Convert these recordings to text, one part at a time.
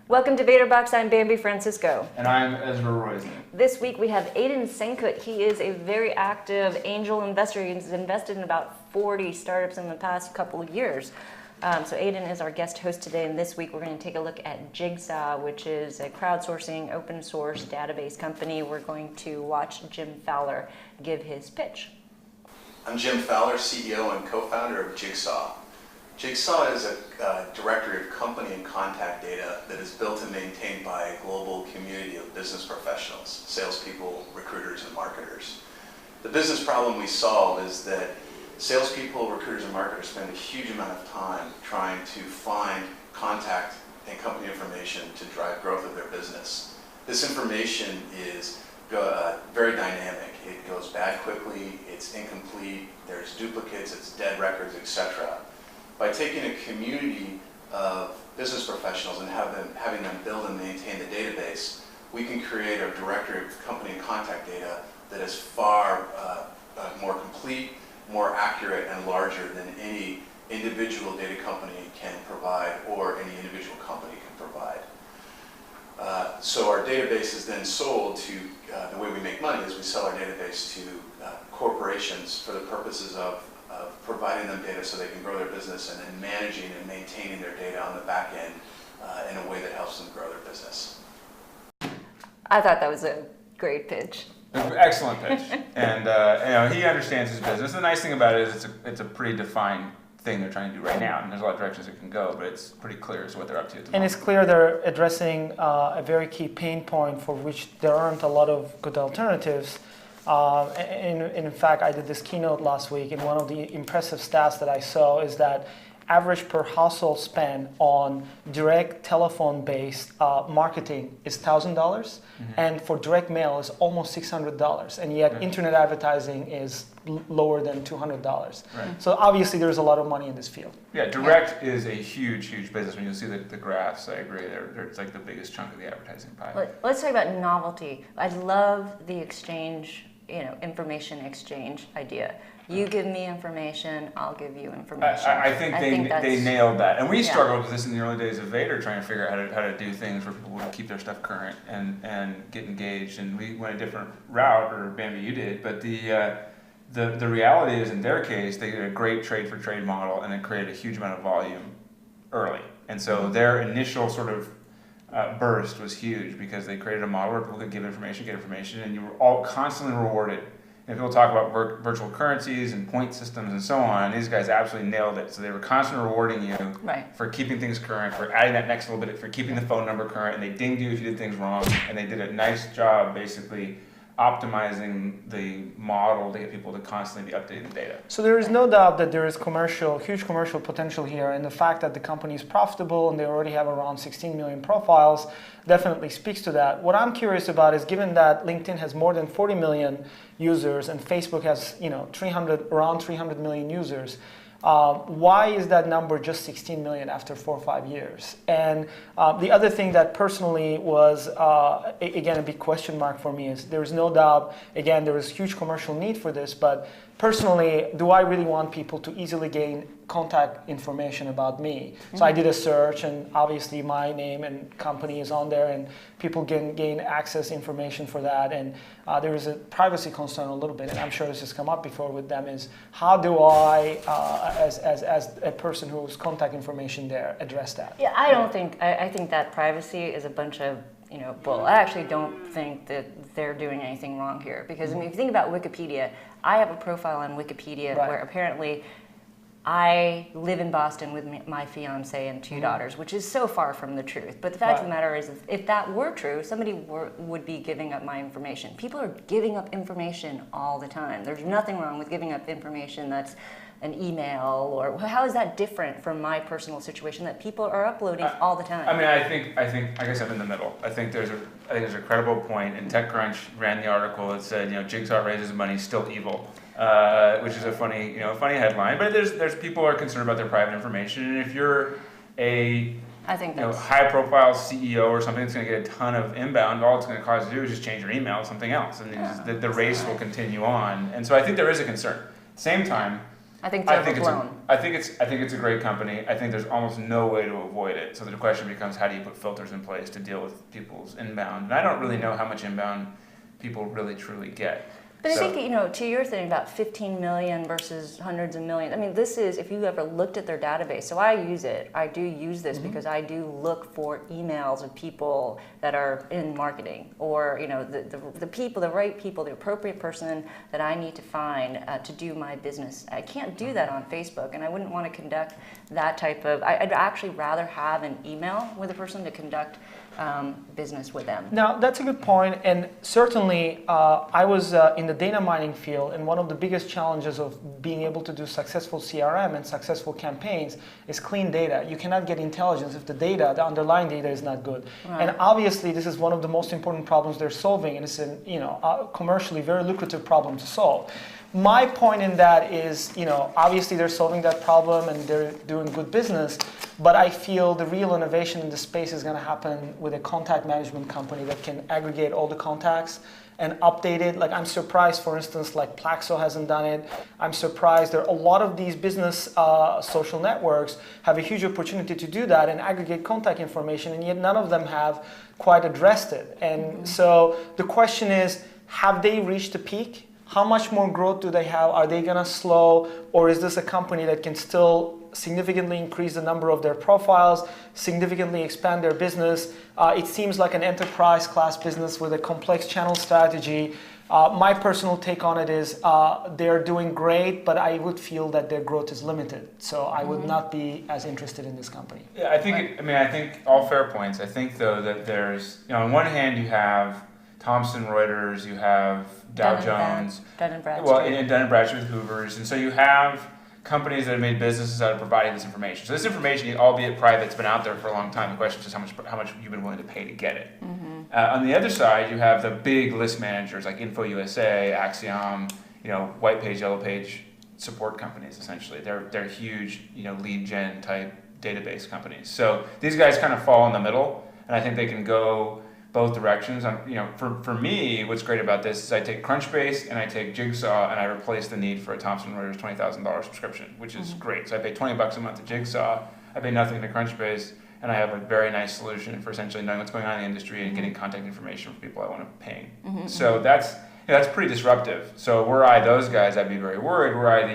Welcome to Vator Box. I'm Bambi Francisco. And I'm Ezra Roizen. This week we have Aydin Senkut. He is a very active angel investor. He's invested in about 40 startups in the past couple of years. So Aydin is our guest host today, and this week we're going to take a look at Jigsaw, which is a crowdsourcing open source database company. We're going to watch Jim Fowler give his pitch. I'm Jim Fowler, CEO and co-founder of Jigsaw. Jigsaw is a directory of company and contact data that is built and maintained by a global community of business professionals, salespeople, recruiters, and marketers. The business problem we solve is that salespeople, recruiters, and marketers spend a huge amount of time trying to find contact and company information to drive growth of their business. This information is very dynamic. It goes bad quickly, it's incomplete, there's duplicates, it's dead records, etc. By taking a community of business professionals and having them build and maintain the database, we can create a directory of company and contact data that is far more complete, more accurate, and larger than any individual data company can provide or any individual company can provide. So our database is then sold to, the way we make money is we sell our database to corporations for the purposes of providing them data so they can grow their business and then managing and maintaining their data on the back end in a way that helps them grow their business. I thought that was a great pitch. Excellent pitch. And he understands his business. The nice thing about it is it's a pretty defined thing they're trying to do right now, and there's a lot of directions it can go, but it's pretty clear as to what they're up to at the moment. And it's clear they're addressing a very key pain point for which there aren't a lot of good alternatives. In fact, I did this keynote last week, and one of the impressive stats that I saw is that average per household spend on direct telephone-based marketing is $1,000, and for direct mail is almost $600, and yet internet advertising is lower than $200. Right. So obviously there's a lot of money in this field. Yeah, direct is a huge, huge business. When you see the graphs, I agree. It's like the biggest chunk of the advertising pie. Let's talk about novelty. I love the exchange, information exchange idea. You give me information, I'll give you information. I think they nailed that. And we struggled with this in the early days of Vator, trying to figure out how to do things for people to keep their stuff current and get engaged. And we went a different route, or Bambi, you did. But the reality is, in their case, they did a great trade for trade model, and it created a huge amount of volume early. And so their initial sort of burst was huge because they created a model where people could give information, get information, and you were all constantly rewarded. And people talk about virtual currencies and point systems and so on. These guys absolutely nailed it. So they were constantly rewarding you for keeping things current, for adding that next little bit, for keeping the phone number current, and they dinged you if you did things wrong. And they did a nice job basically optimizing the model to get people to constantly be updating the data. So there is no doubt that there is huge commercial potential here, and the fact that the company is profitable and they already have around 16 million profiles definitely speaks to that. What I'm curious about is, given that LinkedIn has more than 40 million users and Facebook has around 300 million users, why is that number just 16 million after 4 or 5 years? And the other thing that personally was, again, a big question mark for me is there is no doubt, again, there is huge commercial need for this, but personally, do I really want people to easily gain contact information about me? So I did a search, and obviously my name and company is on there, and people can gain access information for that. And there is a privacy concern a little bit, and I'm sure this has come up before with them, is how do I, as a person who's contact information there, address that? Yeah, I think that privacy is a bunch of bull. I actually don't think that they're doing anything wrong here, because if you think about Wikipedia, I have a profile on Wikipedia where apparently I live in Boston with my fiance and 2 daughters, which is so far from the truth. But the fact of the matter is, if that were true, somebody would be giving up my information. People are giving up information all the time. There's nothing wrong with giving up information that's an email, or how is that different from my personal situation that people are uploading all the time? I mean, I think, I guess I'm in the middle. I think there's a credible point, and TechCrunch ran the article that said, Jigsaw raises money, still evil, which is a funny headline. But there's people who are concerned about their private information, and if you're a high-profile CEO or something that's going to get a ton of inbound, all it's going to cause you to do is just change your email to something else, and the race will continue on. And so I think there is a concern. Same time, I think it's overblown. I think it's a great company. I think there's almost no way to avoid it. So the question becomes, how do you put filters in place to deal with people's inbound? And I don't really know how much inbound people really truly get. But I think, to your thing about 15 million versus hundreds of millions, I mean, this is, if you ever looked at their database, so I do use this because I do look for emails of people that are in marketing or, the people, the right people, the appropriate person that I need to find to do my business. I can't do that on Facebook, and I wouldn't want to conduct that type of, I'd actually rather have an email with a person to conduct business with them. Now, that's a good point, and certainly I was in the data mining field, and one of the biggest challenges of being able to do successful CRM and successful campaigns is clean data. You cannot get intelligence if the underlying data is not good. Right. And obviously, this is one of the most important problems they're solving, and it's a commercially very lucrative problem to solve. My point in that is, obviously they're solving that problem and they're doing good business, but I feel the real innovation in the space is going to happen with a contact management company that can aggregate all the contacts and update it. Like, I'm surprised, for instance, like Plaxo hasn't done it. I'm surprised there are a lot of these business social networks have a huge opportunity to do that and aggregate contact information, and yet none of them have quite addressed it. And so the question is, have they reached a peak? How much more growth do they have? Are they going to slow? Or is this a company that can still significantly increase the number of their profiles, significantly expand their business? It seems like an enterprise class business with a complex channel strategy. My personal take on it is they're doing great, but I would feel that their growth is limited. So I would not be as interested in this company. Yeah, I think all fair points. I think, though, that there's, on one hand you have Thomson Reuters, you have Dow Jones, Dun & Bradstreet. well, and Dun & Bradstreet with Hoovers, and so you have companies that have made businesses out of providing this information. So this information, albeit private, has been out there for a long time. The question is just how much you've been willing to pay to get it. On the other side, you have the big list managers like InfoUSA, Axiom, White Page, Yellow Page support companies. Essentially, they're huge, lead gen type database companies. So these guys kind of fall in the middle, and I think they can go both directions. For me, what's great about this is I take Crunchbase and I take Jigsaw and I replace the need for a Thomson Reuters $20,000 subscription, which is great. So I pay $20 a month to Jigsaw, I pay nothing to Crunchbase, and I have a very nice solution for essentially knowing what's going on in the industry and getting contact information from people I want to ping. So that's pretty disruptive. So were I those guys, I'd be very worried. Were I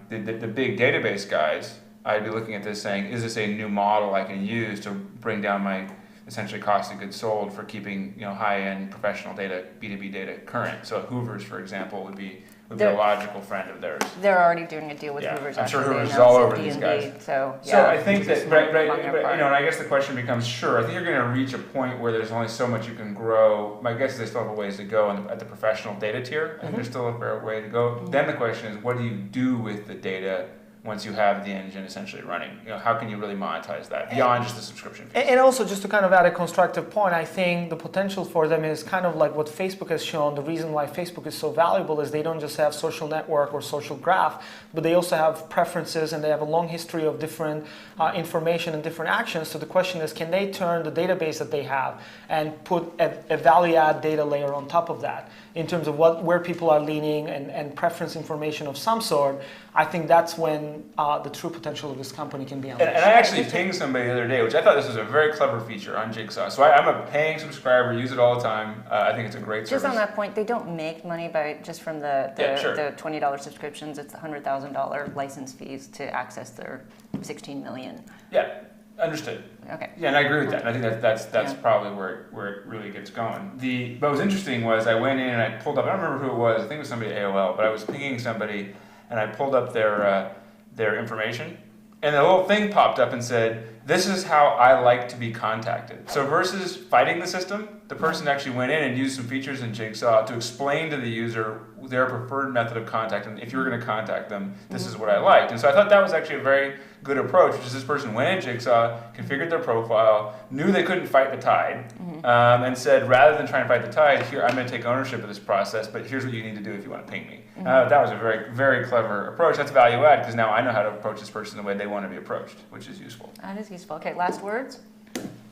the big database guys, I'd be looking at this saying, is this a new model I can use to bring down my essentially cost of goods sold for keeping high-end professional data, B2B data current. So Hoovers, for example, would be a logical friend of theirs. They're already doing a deal with Yeah, Hoovers. I'm sure actually. Hoovers They is all announced over it, these D&D, guys. So I think that, just right, on their part. and I guess the question becomes, sure, I think you're going to reach a point where there's only so much you can grow. My guess is they still have a ways to go at the professional data tier, and there's still a fair way to go. Then the question is, what do you do with the data once you have the engine essentially running? How can you really monetize that beyond just the subscription fees? And also, just to kind of add a constructive point, I think the potential for them is kind of like what Facebook has shown. The reason why Facebook is so valuable is they don't just have social network or social graph, but they also have preferences and they have a long history of different information and different actions. So the question is, can they turn the database that they have and put a value-add data layer on top of that in terms of where people are leaning and preference information of some sort? I think that's when the true potential of this company can be unleashed. And I actually pinged somebody the other day, which I thought this was a very clever feature on Jigsaw. So I'm a paying subscriber, use it all the time. I think it's a great service. Just on that point, they don't make money from the $20 subscriptions. It's the $100,000 license fees to access their 16 million. Yeah, understood. Okay. Yeah, and I agree with that. And I think that's probably where it really gets going. But what was interesting was I went in and I pulled up, I don't remember who it was, I think it was somebody at AOL, but I was pinging somebody and I pulled up their information, and the little thing popped up and said, this is how I like to be contacted. So versus fighting the system, the person actually went in and used some features in Jigsaw to explain to the user their preferred method of contact, and if you were going to contact them, this is what I liked. And so I thought that was actually a very good approach, which is this person went in Jigsaw, configured their profile, knew they couldn't fight the tide, and said, rather than trying to fight the tide, here, I'm going to take ownership of this process, but here's what you need to do if you want to ping me. That was a very, very clever approach. That's value add, because now I know how to approach this person the way they want to be approached, which is useful. That is useful. Okay, last words?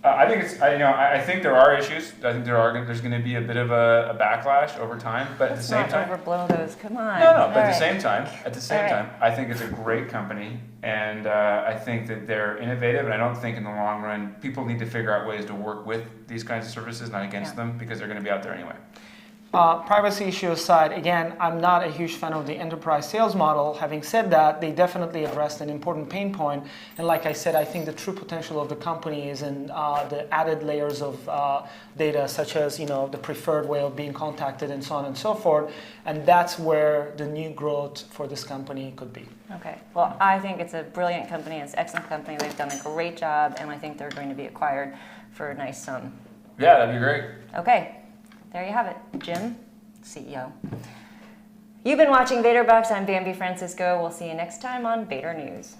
I think there are issues. I think there's going to be a bit of a backlash over time, but at the same time, overblow those. Come on. no. But All at right. the same time, I think it's a great company, and I think that they're innovative. And I don't think in the long run, people need to figure out ways to work with these kinds of services, not against them, because they're going to be out there anyway. Privacy issue aside, again, I'm not a huge fan of the enterprise sales model. Having said that, they definitely addressed an important pain point. And like I said, I think the true potential of the company is in the added layers of data, such as the preferred way of being contacted and so on and so forth. And that's where the new growth for this company could be. Okay. Well, I think it's a brilliant company. It's an excellent company. They've done a great job, and I think they're going to be acquired for a nice sum. Yeah, that'd be great. Okay. There you have it. Jim, CEO. You've been watching Vator Box. I'm Bambi Francisco. We'll see you next time on Vator News.